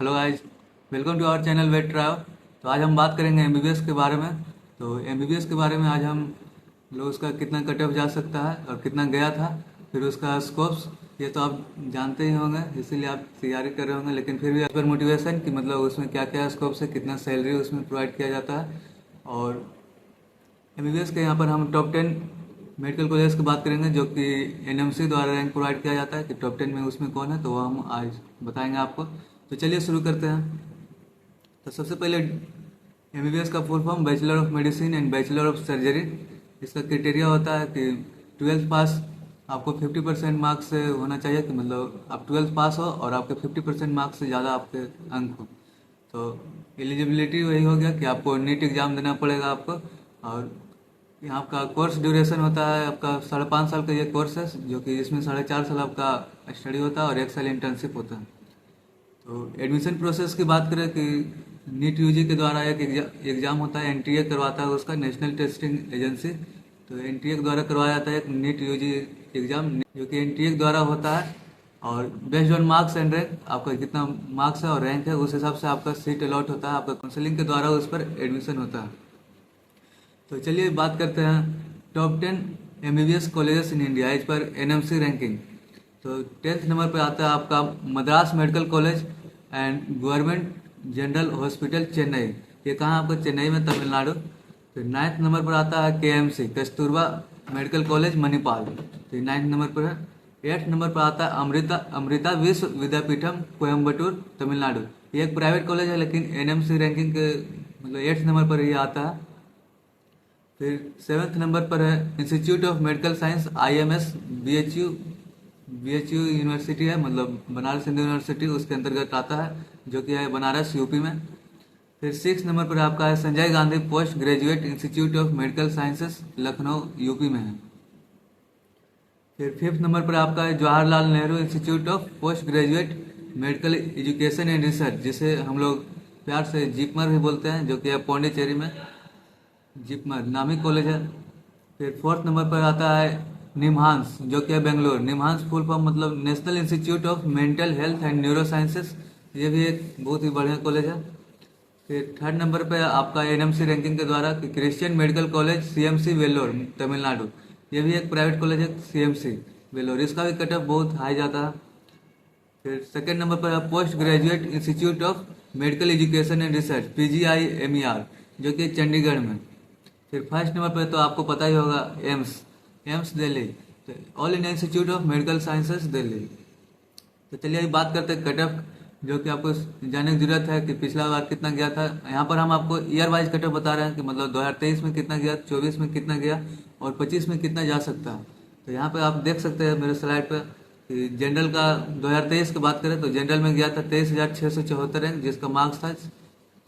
Hello guys, welcome to our channel vet trio. तो आज हम बात करेंगे एमबीबीएस के बारे में। तो एमबीबीएस के बारे में आज हम लोग उसका कितना कट ऑफ जा सकता है और कितना गया था, फिर उसका स्कोप्स, ये तो आप जानते ही होंगे, इसीलिए आप तैयारी कर रहे होंगे। लेकिन फिर भी एज पर मोटिवेशन कि मतलब उसमें क्या क्या स्कोप्स है, कितना सैलरी उसमें प्रोवाइड किया जाता है। और एमबीबीएस के यहाँ पर हम टॉप 10 मेडिकल कॉलेज की बात करेंगे जो कि एनएमसी द्वारा रैंक प्रोवाइड किया जाता है कि टॉप 10 में उसमें कौन है, तो वो हम आज बताएंगे आपको। तो चलिए शुरू करते हैं। तो सबसे पहले एमबीबीएस का full form bachelor of medicine and bachelor of surgery. इसका क्राइटेरिया होता है कि 12th पास आपको 50% मार्क्स से होना चाहिए, कि मतलब आप 12th पास हो और आपके 50% मार्क्स से ज़्यादा आपके अंक हो। तो एलिजिबिलिटी वही हो गया कि आपको नीट एग्ज़ाम देना पड़ेगा आपको। और यहाँ आपका कोर्स ड्यूरेशन होता है आपका 5.5 साल का ये कोर्स है, जो कि इसमें 4.5 साल आपका स्टडी होता है और 1 साल इंटर्नशिप होता है। तो एडमिशन प्रोसेस की बात करें कि नीट यूजी के द्वारा एक एग्ज़ाम होता है, एनटीए करवाता है उसका, नेशनल टेस्टिंग एजेंसी। तो एनटीए के द्वारा करवाया जाता है एक नीट यूजी एग्ज़ाम, जो कि एनटीए के द्वारा होता है। और based on marks and rank, आपका कितना मार्क्स है और रैंक है, उस हिसाब से आपका सीट अलॉट होता है, आपका काउंसलिंग के द्वारा उस पर एडमिशन होता है। तो चलिए बात करते हैं top 10 MBBS colleges in India as per NMC ranking. तो 10th नंबर पर आता है आपका Madras medical college and government general hospital Chennai. ये कहाँ आपका? चेन्नई में, तमिलनाडु। फिर 9th नंबर पर आता है KMC Kasturba medical college Manipal, तो 9th नंबर पर है। 8th नंबर पर आता है अमृता अमृता विश्व विद्यापीठम कोयम्बटूर तमिलनाडु। ये एक प्राइवेट कॉलेज है लेकिन एनएमसी रैंकिंग के मतलब 8th नंबर पर ये आता है। फिर 7th नंबर पर है institute of medical science IMS BHU. BHU university है, मतलब बनारस हिंदू यूनिवर्सिटी, उसके अंतर्गत आता है, जो कि है बनारस यूपी में। फिर 6 नंबर पर आपका है Sanjay Gandhi post graduate institute of medical sciences Lucknow UP में है। फिर 5th नंबर पर आपका है Jawaharlal Nehru institute of post graduate medical education and research, जिसे हम लोग प्यार से जिपमर भी बोलते हैं, जो कि है पौंडीचेरी में। जिपमर नामी कॉलेज है। फिर 4th नंबर पर आता है निम्हांस, जो कि है बेंगलोर। निम्हांस फुल फॉर्म मतलब national institute of mental health and neuro sciences. ये भी एक बहुत ही बढ़िया कॉलेज है। फिर 3rd नंबर पे आपका एनएमसी रैंकिंग के द्वारा कि Christian medical college CMC Vellore Tamil Nadu. ये भी एक प्राइवेट कॉलेज है, सीएमसी वेल्लोर, इसका भी कट ऑफ बहुत हाई जाता है। फिर 2nd नंबर पर है post graduate institute of medical education and research PGIMER, जो कि चंडीगढ़ में। फिर 1st नंबर पर तो आपको पता ही होगा एम्स, एम्स दिल्ली, तो all India institute of medical sciences Delhi. तो चलिए अभी बात करते हैं कट ऑफ, जो कि आपको जानने की जरूरत है कि पिछला बार कितना गया था। यहाँ पर हम आपको ईयर वाइज कट ऑफ बता रहे हैं कि मतलब 2023 में कितना गया, 24 में कितना गया और 25 में कितना जा सकता है। तो यहाँ पर आप देख सकते हैं मेरे स्लाइड पर कि जनरल का 2023 की बात करें तो जनरल में गया था 23,674 रैंक, जिसका मार्क्स था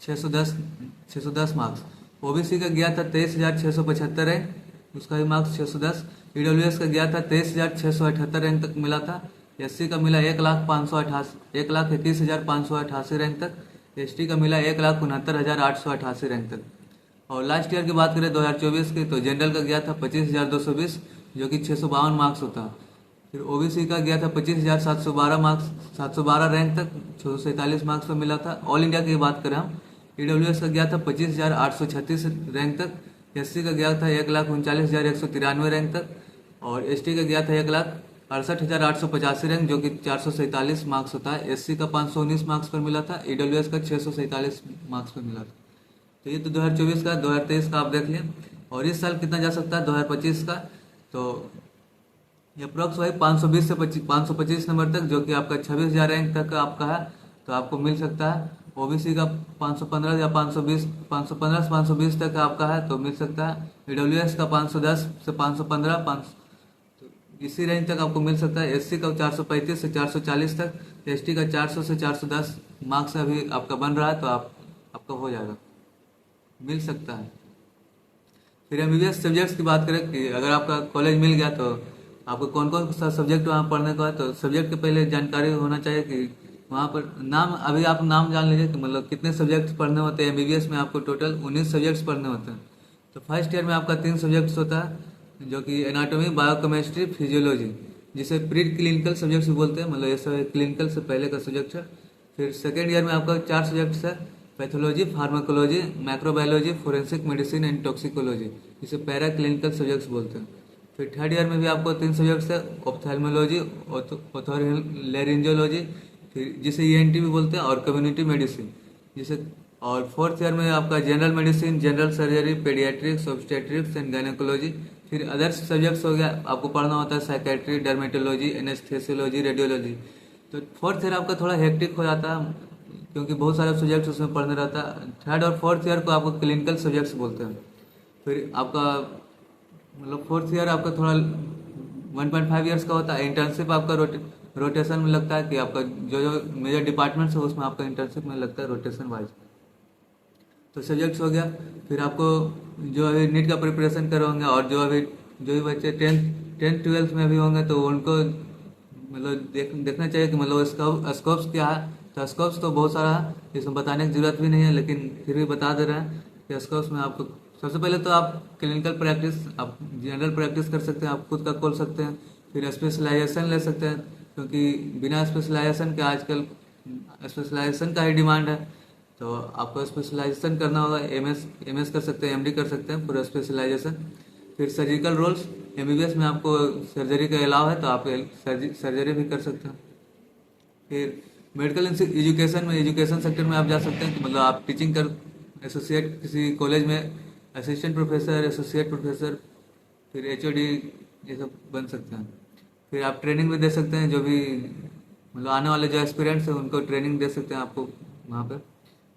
610 मार्क्स। ओबीसी का गया था 23,675 रैंक, उसका भी मार्क्स 610। ईडब्ल्यूएस का गया था 23,678 रैंक तक मिला था। एससी का मिला 1,21,588 रैंक तक। एसटी का मिला 1,69,888 रैंक तक। और लास्ट ईयर की बात करें 2024 की, तो जनरल का गया था 25,220, जो कि 652 मार्क्स होता है। फिर ओबीसी का गया था 25,712 मार्क्स, 712 रैंक तक, 647 मार्क्स पर मिला था। ऑल इंडिया की बात करें हम, ईडब्ल्यूएस का गया था 25,836 रैंक तक। एससी का गया था 1,39,193 रैंक तक। और एसटी का गया था 1,68,885 रैंक, जो कि 447 मार्क्स होता है। एससी का 519 मार्क्स पर मिला था, ईडब्ल्यूएस का 647 मार्क्स पर मिला था। तो ये तो 2024 का, 2023 का आप देख लें। और इस साल कितना जा सकता है 2025 का, तो ये अप्रोक्स वही 520 से 525 नंबर तक, जो कि आपका 26,000 रैंक तक आपका है, तो आपको मिल सकता है। ओबीसी का 515 या 520, 515 से 520 तक आपका है तो मिल सकता है। ईडब्ल्यूएस का 510 से 515, 5 तो इसी रेंज तक आपको मिल सकता है। एससी का 435 से 440 तक, एसटी का 400 से 410 मार्क्स अभी आपका बन रहा है, तो आपका हो जाएगा, मिल सकता है। फिर एमबीबीएस सब्जेक्ट्स की बात करें कि अगर आपका कॉलेज मिल गया तो आपको कौन कौन सा सब्जेक्ट वहाँ पढ़ने का है, तो सब्जेक्ट के पहले जानकारी होना चाहिए कि वहाँ पर नाम, अभी आप नाम जान लीजिए कि मतलब कितने सब्जेक्ट्स पढ़ने होते हैं। एमबीबीएस में आपको टोटल 19 सब्जेक्ट्स पढ़ने होते हैं। तो फर्स्ट ईयर में आपका 3 सब्जेक्ट्स होता है, जो कि एनाटॉमी, बायोकेमिस्ट्री, फिजियोलॉजी, जिसे प्री क्लिनिकल सब्जेक्ट्स भी बोलते हैं, मतलब ये सब क्लिनिकल से पहले का सब्जेक्ट है। फिर सेकेंड ईयर में आपका 4 सब्जेक्ट्स है, pathology, pharmacology, microbiology, forensic medicine and toxicology, जिसे पैरा क्लिनिकल सब्जेक्ट्स बोलते हैं। फिर थर्ड ईयर में भी आपको 3 सब्जेक्ट्स है, ऑप्थेल्मोलॉजी, ओथोरिनोलॉजी, फिर जिसे ईएनटी भी बोलते हैं, और कम्युनिटी मेडिसिन जिसे, और फोर्थ ईयर में आपका general medicine, general surgery, paediatrics, obstetrics and gynaecology. फिर अदर सब्जेक्ट्स हो गया, आपको पढ़ना होता है साइकेट्री, डर्मेटोलॉजी, एनेस्थेसियोलॉजी, रेडियोलॉजी। तो फोर्थ ईयर आपका थोड़ा हेक्टिक हो जाता है क्योंकि बहुत सारे सब्जेक्ट्स उसमें पढ़ने रहता है। थर्ड और फोर्थ ईयर को आपको क्लिनिकल सब्जेक्ट्स बोलते हैं। फिर आपका मतलब फोर्थ ईयर आपका थोड़ा 1.5 ईयर्स का होता है। इंटर्नशिप आपका रोटेशन में लगता है कि आपका जो जो मेजर डिपार्टमेंट्स है उसमें आपका इंटर्नशिप में लगता है रोटेशन वाइज। तो सब्जेक्ट्स हो गया। फिर आपको जो अभी नीट का प्रिपरेशन कर होंगे और जो भी बच्चे टेंथ ट्वेल्थ में भी होंगे तो उनको मतलब देखना चाहिए कि मतलब स्कोप्स क्या है। तो स्कोप्स तो बहुत सारा है, इसमें बताने की जरूरत भी नहीं है, लेकिन फिर भी बता दे रहे हैं कि स्कोप्स में आपको सबसे पहले तो आप क्लिनिकल प्रैक्टिस, आप जनरल प्रैक्टिस कर सकते हैं, आप खुद का खोल सकते हैं। फिर स्पेशलाइजेशन ले सकते हैं क्योंकि बिना स्पेशलाइजेशन के आजकल स्पेशलाइजेशन का ही डिमांड है। तो आपको स्पेशलाइजेशन करना होगा, एमएस कर सकते हैं, एमडी कर सकते हैं, पूरा स्पेशलाइजेशन। फिर सर्जिकल रोल्स, एमबीबीएस में आपको सर्जरी का अलाव है तो आप सर्जरी भी कर सकते हैं। फिर मेडिकल एजुकेशन में, एजुकेशन सेक्टर में आप जा सकते हैं कि मतलब आप टीचिंग कर एसोसिएट किसी कॉलेज में असिस्टेंट प्रोफेसर, एसोसिएट प्रोफेसर, फिर एचओडी ये सब बन सकते हैं। फिर आप ट्रेनिंग भी दे सकते हैं, जो भी मतलब आने वाले जो एस्पिरेंट्स हैं उनको ट्रेनिंग दे सकते हैं आपको वहाँ पर।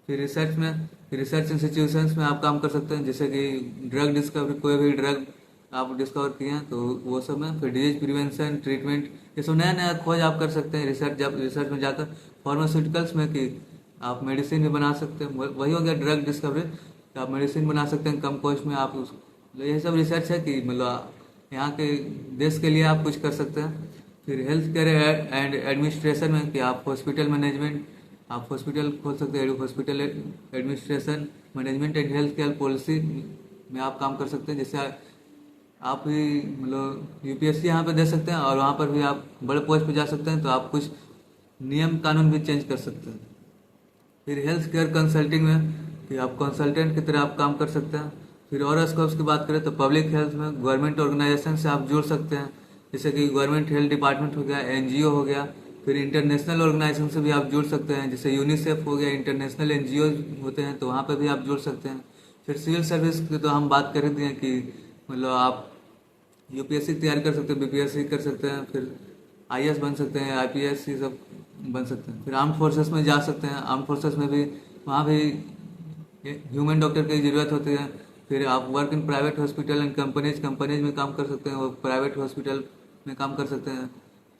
फिर रिसर्च में, रिसर्च इंस्टीट्यूशंस में आप काम कर सकते हैं, जैसे कि ड्रग डिस्कवरी, कोई भी ड्रग आप डिस्कवर किए हैं तो वो सब में। फिर डिजीज प्रिवेंशन, ट्रीटमेंट, ये सब नया नया खोज आप कर सकते हैं रिसर्च में जाकर। फार्मास्यूटिकल्स में कि आप मेडिसिन भी बना सकते हैं, वही हो गया ड्रग डिस्कवरी, तो आप मेडिसिन बना सकते हैं कम कॉस्ट में। आप ये सब रिसर्च है कि मतलब यहाँ के देश के लिए आप कुछ कर सकते हैं। फिर हेल्थ केयर एंड एडमिनिस्ट्रेशन में कि आप हॉस्पिटल मैनेजमेंट, आप हॉस्पिटल खोल सकते हैं, hospital administration, management and health care policy में आप काम कर सकते हैं। जैसे आप भी मतलब यूपीएससी यहाँ पे दे सकते हैं और वहाँ पर भी आप बड़े पोस्ट पे जा सकते हैं, तो आप कुछ नियम कानून भी चेंज कर सकते हैं। फिर हेल्थ केयर कंसल्टिंग में कि आप कंसल्टेंट की तरह आप काम कर सकते हैं। फिर और स्कोप्स की बात करें तो पब्लिक हेल्थ में गवर्नमेंट ऑर्गेनाइजेशन से आप जुड़ सकते हैं, जैसे कि गवर्नमेंट हेल्थ डिपार्टमेंट हो गया, एनजीओ हो गया। फिर इंटरनेशनल ऑर्गेनाइजेशन से भी आप जुड़ सकते हैं, जैसे यूनिसेफ हो गया, इंटरनेशनल एनजीओ होते हैं तो वहाँ पर भी आप जुड़ सकते हैं। फिर सिविल सर्विस की तो हम बात कर रहे थे कि मतलब आप यूपीएससी तैयार कर सकते हैं, बीपीएससी कर सकते हैं, फिर आईएएस बन सकते हैं, आईपीएस ये सब बन सकते हैं। फिर आर्म फोर्सेस में जा सकते हैं, आर्म फोर्सेस में भी वहाँ भी ह्यूमन डॉक्टर की ज़रूरत होती है। फिर आप work in private hospital and companies में काम कर सकते हैं, वो प्राइवेट हॉस्पिटल में काम कर सकते हैं।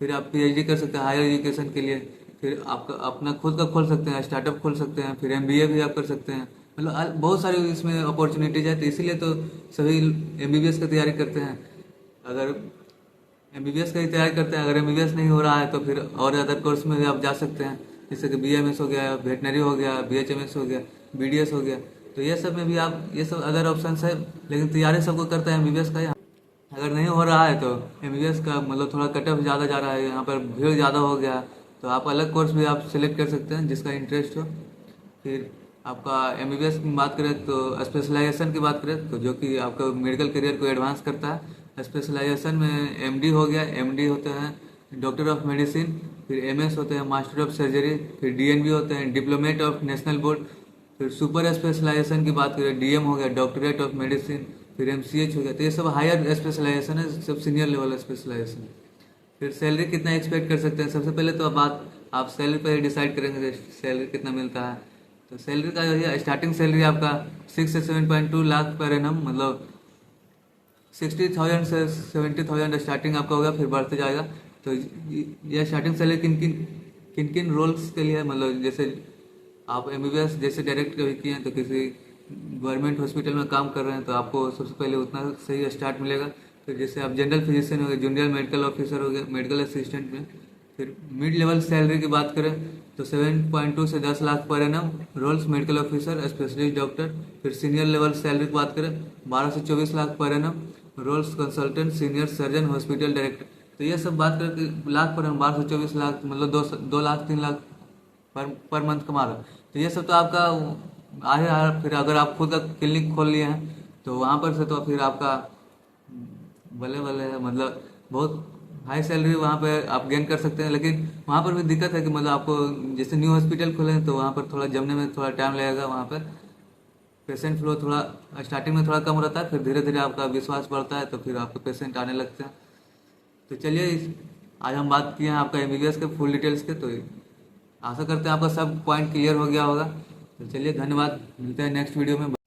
फिर आप पीएचडी कर सकते हैं हायर एजुकेशन के लिए। फिर आप अपना खुद का खोल सकते हैं, स्टार्टअप खोल सकते हैं। फिर एमबीए भी आप कर सकते हैं, मतलब बहुत सारी इसमें अपॉर्चुनिटीज है। तो इसीलिए तो सभी एमबीबीएस की तैयारी करते हैं। अगर एमबीबीएस की तैयारी करते हैं, अगर एमबीबीएस नहीं हो रहा है तो फिर और अदर कोर्स में भी आप जा सकते हैं, जैसे कि बीएमएस हो गया, वेटनरी हो गया, बीएचएमएस हो गया, बीडीएस हो गया। तो ये सब में भी आप, ये सब अदर ऑप्शंस है, लेकिन तैयारी सबको करता है एमबीबीएस का। अगर नहीं हो रहा है तो एमबीबीएस का मतलब थोड़ा कट ऑफ ज़्यादा जा रहा है, यहाँ पर भीड़ ज़्यादा हो गया, तो आप अलग कोर्स भी आप सिलेक्ट कर सकते हैं जिसका इंटरेस्ट हो। फिर आपका एमबीबीएस की बात करें तो स्पेशलाइजेशन की बात करें तो जो कि आपका मेडिकल करियर को एडवांस करता है। स्पेशलाइजेशन में एमडी हो गया, एमडी होते हैं डॉक्टर ऑफ मेडिसिन। फिर एमएस होते हैं मास्टर ऑफ सर्जरी। फिर डीएनबी होते हैं डिप्लोमेट ऑफ नेशनल बोर्ड। फिर सुपर स्पेशलाइजेशन की बात करें, डीएम हो गया डॉक्टरेट ऑफ मेडिसिन। फिर एमसीएच हो गया। तो ये सब हायर स्पेशलाइजेशन है, सब सीनियर लेवल स्पेशलाइजेशन। फिर सैलरी कितना एक्सपेक्ट कर सकते हैं, सबसे पहले तो बात आप सैलरी पर ही डिसाइड करेंगे सैलरी कितना मिलता है। तो सैलरी का जो है स्टार्टिंग सैलरी आपका 6 से 7.2 लाख पर एनम, मतलब 60,000 से 70,000 स्टार्टिंग आपका होगा, फिर बढ़ते जाएगा। तो ये स्टार्टिंग सैलरी किन किन रोल्स के लिए, मतलब जैसे आप एमबीबीएस जैसे डायरेक्ट कभी किए हैं तो किसी गवर्नमेंट हॉस्पिटल में काम कर रहे हैं तो आपको सबसे पहले उतना सही स्टार्ट मिलेगा। फिर जैसे आप जनरल फिजिशियन हो गए, जूनियर मेडिकल ऑफिसर हो गए, मेडिकल असिस्टेंट में। फिर मिड लेवल सैलरी की बात करें तो 7.2 से 10 lakh per annum, roles medical officer, specialist doctor. फिर सीनियर लेवल सैलरी की बात करें 12 से 24 lakh per annum, roles consultant, senior surgeon, hospital director. तो ये सब बात करके लाख पर हम 12 से 24 लाख, मतलब 2 लाख 3 लाख पर मंथ कमा रहे हो। तो ये सब तो आपका आए। फिर अगर आप खुद का क्लिनिक खोल लिए हैं तो वहाँ पर से तो फिर आपका बल्ले बल्ले है, मतलब बहुत हाई सैलरी वहाँ पे आप गेन कर सकते हैं। लेकिन वहाँ पर भी दिक्कत है कि मतलब आपको जैसे न्यू हॉस्पिटल खोले तो वहाँ पर थोड़ा जमने में थोड़ा टाइम लगेगा। वहाँ पर पेशेंट फ्लो थोड़ा स्टार्टिंग में थोड़ा कम रहता है, फिर धीरे धीरे आपका विश्वास बढ़ता है तो फिर आपके पेशेंट आने लगते हैं। तो चलिए आज हम बात किए हैं आपका एमबीबीएस के फुल डिटेल्स के। तो आशा करते हैं आपका सब पॉइंट क्लियर हो गया होगा। तो चलिए धन्यवाद, मिलते हैं नेक्स्ट वीडियो में।